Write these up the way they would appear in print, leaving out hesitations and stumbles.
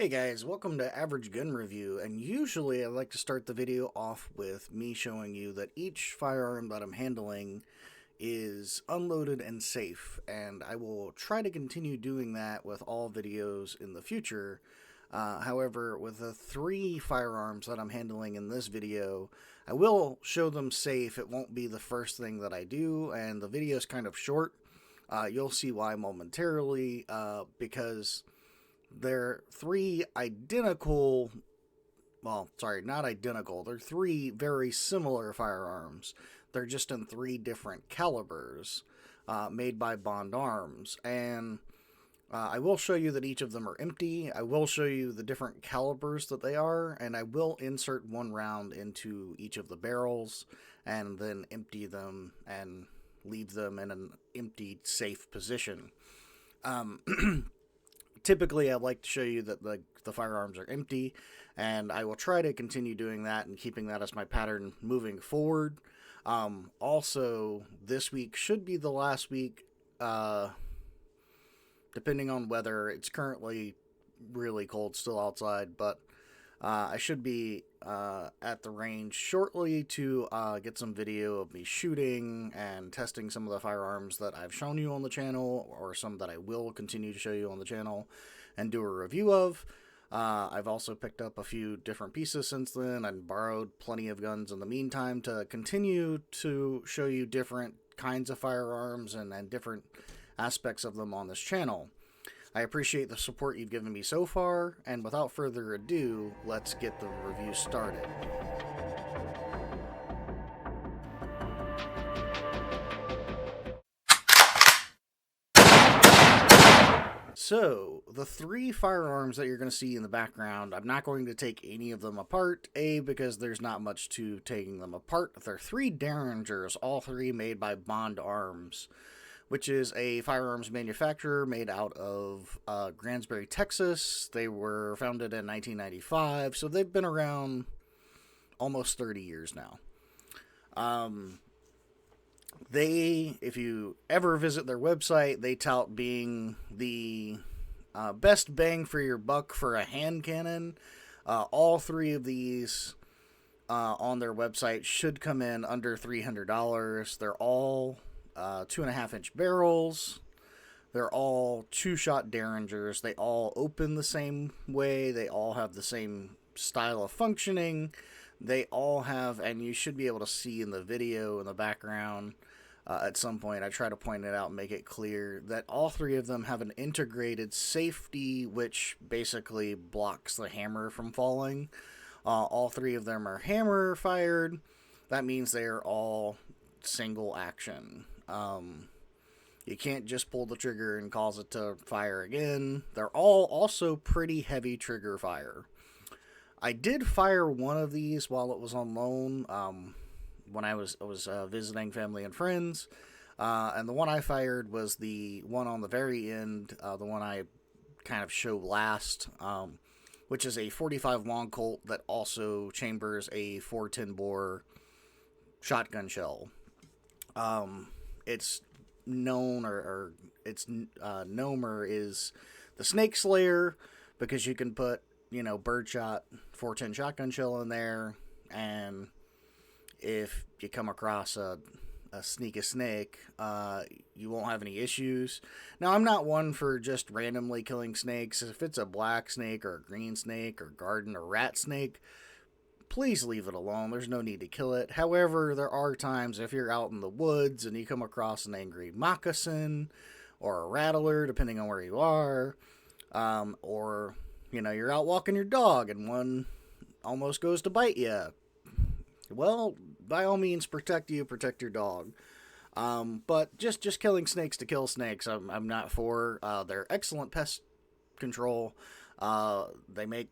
Hey guys, welcome to Average Gun Review, and usually I like to start the video off with me showing you that each firearm that I'm handling is unloaded and safe, and I will try to continue doing that with all videos in the future. However, with the 3 firearms that I'm handling in this video, I will show them safe. It won't be the first thing that I do, and the video is kind of short. You'll see why momentarily, because they're 3 identical, well, sorry, not identical. They're 3 very similar firearms. They're just in 3 different calibers, made by Bond Arms. And I will show you that each of them are empty. I will show you the different calibers that they are, and I will insert 1 round into each of the barrels and then empty them and leave them in an empty, safe position. Typically, I like to show you that the firearms are empty, and I will try to continue doing that and keeping that as my pattern moving forward. Also, this week should be the last week, depending on weather. It's currently really cold still outside, but I should be at the range shortly to get some video of me shooting and testing some of the firearms that I've shown you on the channel, or some that I will continue to show you on the channel and do a review of. I've also picked up a few different pieces since then and borrowed plenty of guns in the meantime to continue to show you different kinds of firearms and different aspects of them on this channel. I appreciate the support you've given me so far, and without further ado, let's get the review started. So, the 3 firearms that you're going to see in the background, I'm not going to take any of them apart, because there's not much to taking them apart. They're 3 derringers, all 3 made by Bond Arms, which is a firearms manufacturer made out of Granbury, Texas. They were founded in 1995, so they've been around almost 30 years now. If you ever visit their website, they tout being the best bang for your buck for a hand cannon. All 3 of these on their website should come in under $300. They're all 2.5-inch barrels. They're all 2-shot derringers. They all open the same way. They all have the same style of functioning. They all have, and you should be able to see in the video in the background at some point, I try to point it out and make it clear that all 3 of them have an integrated safety, which basically blocks the hammer from falling. All 3 of them are hammer fired. That means they are all single action. You can't just pull the trigger and cause it to fire again. They're all also pretty heavy trigger fire. I did fire one of these while it was on loan, when I was visiting family and friends, and the one I fired was the one on the very end, the one I kind of show last, which is a 45 long Colt that also chambers a 410 bore shotgun shell. It's known, or its nomer is the Snake Slayer, because you can put, birdshot 410 shotgun shell in there, and if you come across a sneaky snake, you won't have any issues. Now, I'm not one for just randomly killing snakes. If it's a black snake or a green snake or garden or rat snake, please leave it alone. There's no need to kill it. However, there are times if you're out in the woods and you come across an angry moccasin or a rattler, depending on where you are, or, you're out walking your dog and one almost goes to bite you. Well, by all means, protect your dog. But just killing snakes to kill snakes, I'm not for. They're excellent pest control. They make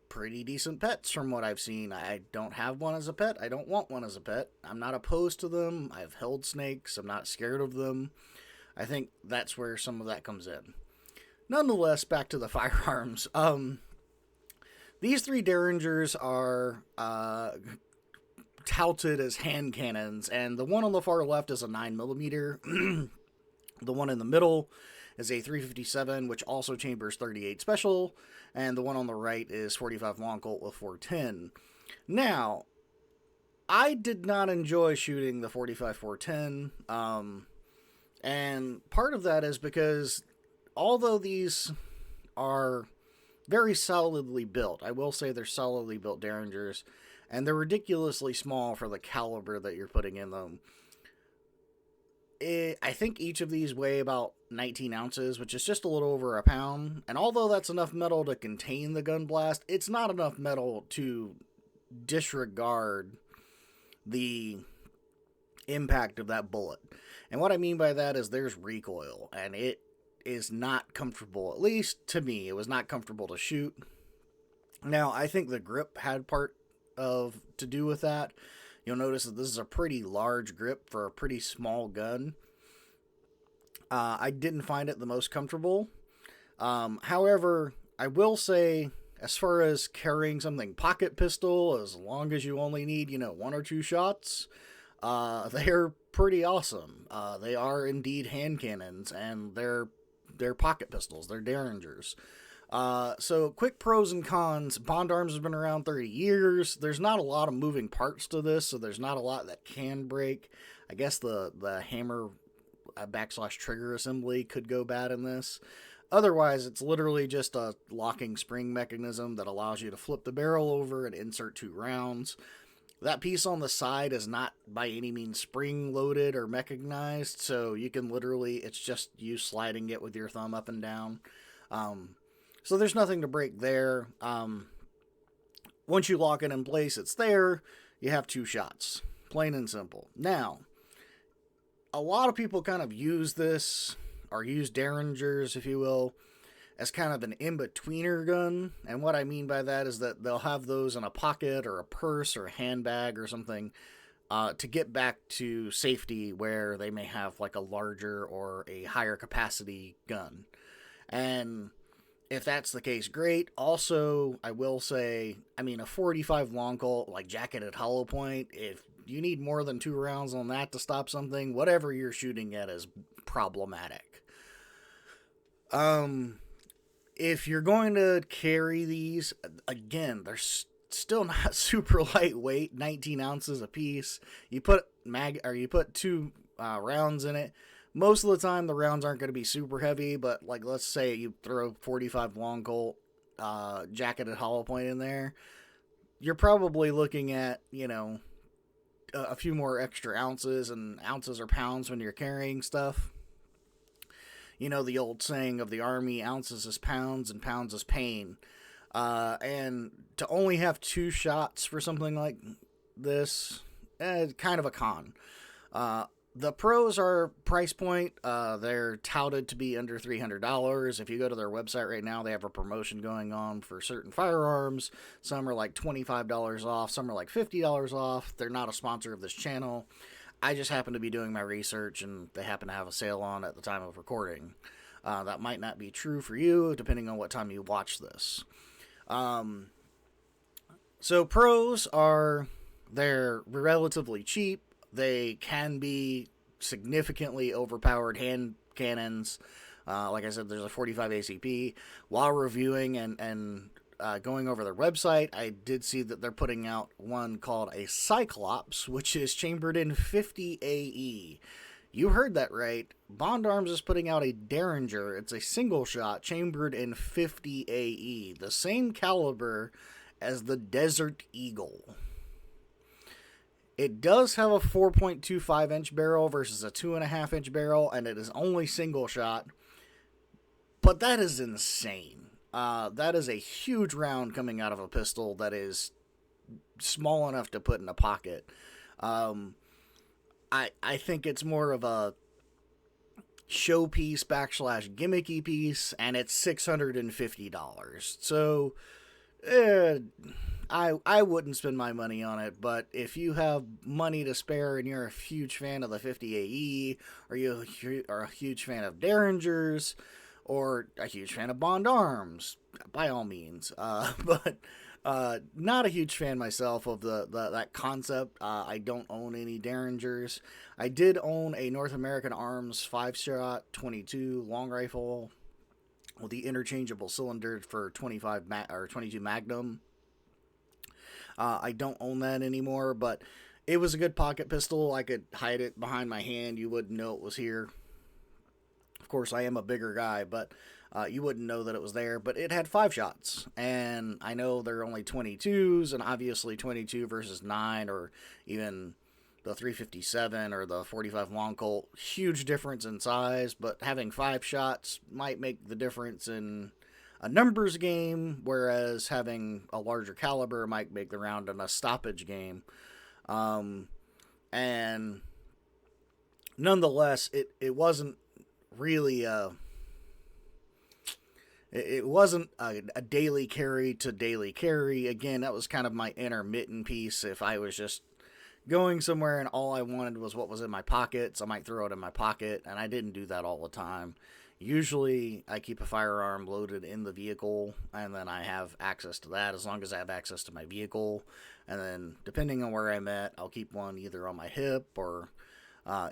pretty decent pets from what I've seen. I don't have one as a pet. I don't want one as a pet. I'm not opposed to them. I've held snakes. I'm not scared of them. I think that's where some of that comes in. Nonetheless, back to the firearms. These 3 derringers are touted as hand cannons, and the one on the far left is a 9mm. The one in the middle is a 357, which also chambers 38 special, and the one on the right is 45 long Colt with 410. Now, I did not enjoy shooting the 45 410, and part of that is because although these are very solidly built, I will say they're solidly built derringers, and they're ridiculously small for the caliber that you're putting in them. I think each of these weigh about 19 ounces, which is just a little over a pound. And although that's enough metal to contain the gun blast, it's not enough metal to disregard the impact of that bullet. And what I mean by that is there's recoil, and it is not comfortable. At least to me, it was not comfortable to shoot. Now, I think the grip had part to do with that. You'll notice that this is a pretty large grip for a pretty small gun. I didn't find it the most comfortable. However, I will say, as far as carrying something pocket pistol, as long as you only need, 1 or 2 shots, they're pretty awesome. They are indeed hand cannons, and they're pocket pistols. They're derringers. So quick pros and cons. Bond Arms has been around 30 years. There's not a lot of moving parts to this, so there's not a lot that can break. I guess the hammer / trigger assembly could go bad in this. Otherwise, it's literally just a locking spring mechanism that allows you to flip the barrel over and insert 2 rounds. That piece on the side is not by any means spring loaded or mechanized, so you can literally, it's just you sliding it with your thumb up and down. So there's nothing to break there. Once you lock it in place, it's there. You have 2 shots. Plain and simple. Now, a lot of people kind of use this, or use derringers, if you will, as kind of an in-betweener gun. And what I mean by that is that they'll have those in a pocket or a purse or a handbag or something to get back to safety where they may have like a larger or a higher capacity gun. And if that's the case, great. Also, I will say, a 45 long Colt, like jacketed hollow point, if you need more than 2 rounds on that to stop something, whatever you're shooting at is problematic. If you're going to carry these, again, they're still not super lightweight, 19 ounces a piece. You put 2 rounds in it. Most of the time, the rounds aren't going to be super heavy, but like let's say you throw 45 long Colt jacketed hollow point in there, you're probably looking at a few more extra ounces, and ounces or pounds when you're carrying stuff. The old saying of the Army, ounces is pounds and pounds is pain. And to only have 2 shots for something like this, kind of a con. The pros are price point. They're touted to be under $300. If you go to their website right now, they have a promotion going on for certain firearms. Some are like $25 off. Some are like $50 off. They're not a sponsor of this channel. I just happen to be doing my research, and they happen to have a sale on at the time of recording. That might not be true for you, depending on what time you watch this. So pros are, they're relatively cheap. They can be significantly overpowered hand cannons. Like I said, there's a 45 ACP. While reviewing and going over their website, I did see that they're putting out one called a Cyclops, which is chambered in 50 AE. You heard that right. Bond Arms is putting out a Derringer. It's a single shot chambered in 50 AE, the same caliber as the Desert Eagle. It does have a 4.25 inch barrel versus a 2.5 inch barrel, and it is only single shot. But that is insane. That is a huge round coming out of a pistol that is small enough to put in a pocket. I think it's more of a showpiece / gimmicky piece, and it's $650. So, I wouldn't spend my money on it, but if you have money to spare and you're a huge fan of the 50 AE, or you are a huge fan of Derringers, or a huge fan of Bond Arms, by all means. But Not a huge fan myself of that concept. I don't own any derringers. I did own a North American Arms 5-shot 22 long rifle with the interchangeable cylinder for 22 magnum. I don't own that anymore, but it was a good pocket pistol. I could hide it behind my hand. You wouldn't know it was here. Of course, I am a bigger guy, but you wouldn't know that it was there. But it had 5 shots, and I know they're only 22s, and obviously 22 versus 9, or even the 357 or the 45 long Colt, huge difference in size. But having 5 shots might make the difference in a numbers game, whereas having a larger caliber might make the round in a stoppage game. And nonetheless, it wasn't really it wasn't a daily carry to daily carry. Again, that was kind of my intermittent piece. If I was just going somewhere and all I wanted was what was in my pockets, I might throw it in my pocket, and I didn't do that all the time. Usually, I keep a firearm loaded in the vehicle, and then I have access to that as long as I have access to my vehicle. And then, depending on where I'm at, I'll keep one either on my hip or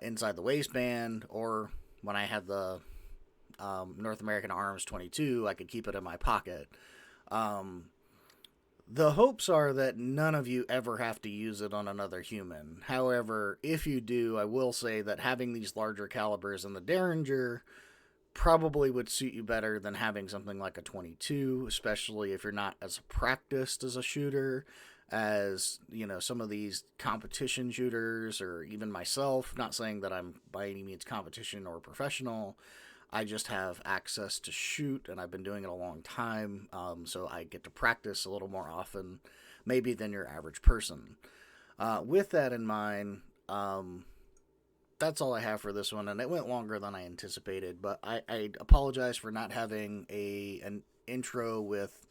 inside the waistband, or when I had the North American Arms 22, I could keep it in my pocket. The hopes are that none of you ever have to use it on another human. However, if you do, I will say that having these larger calibers in the Derringer probably would suit you better than having something like a 22, especially if you're not as practiced as a shooter as, some of these competition shooters, or even myself. Not saying that I'm by any means competition or professional. I just have access to shoot, and I've been doing it a long time, so I get to practice a little more often, maybe, than your average person. With that in mind, that's all I have for this one, and it went longer than I anticipated, but I apologize for not having an intro with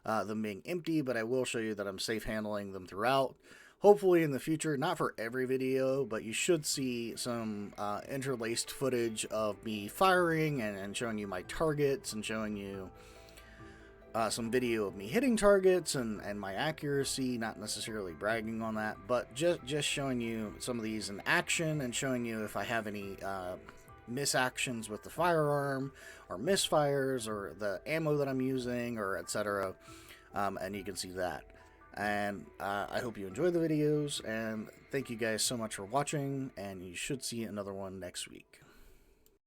them being empty, but I will show you that I'm safe handling them throughout. Hopefully in the future, not for every video, but you should see some interlaced footage of me firing and showing you my targets, and showing you some video of me hitting targets and my accuracy, not necessarily bragging on that, but just showing you some of these in action, and showing you if I have any misactions with the firearm, or misfires, or the ammo that I'm using, or etc. And you can see that. And I hope you enjoy the videos, and thank you guys so much for watching, and you should see another one next week.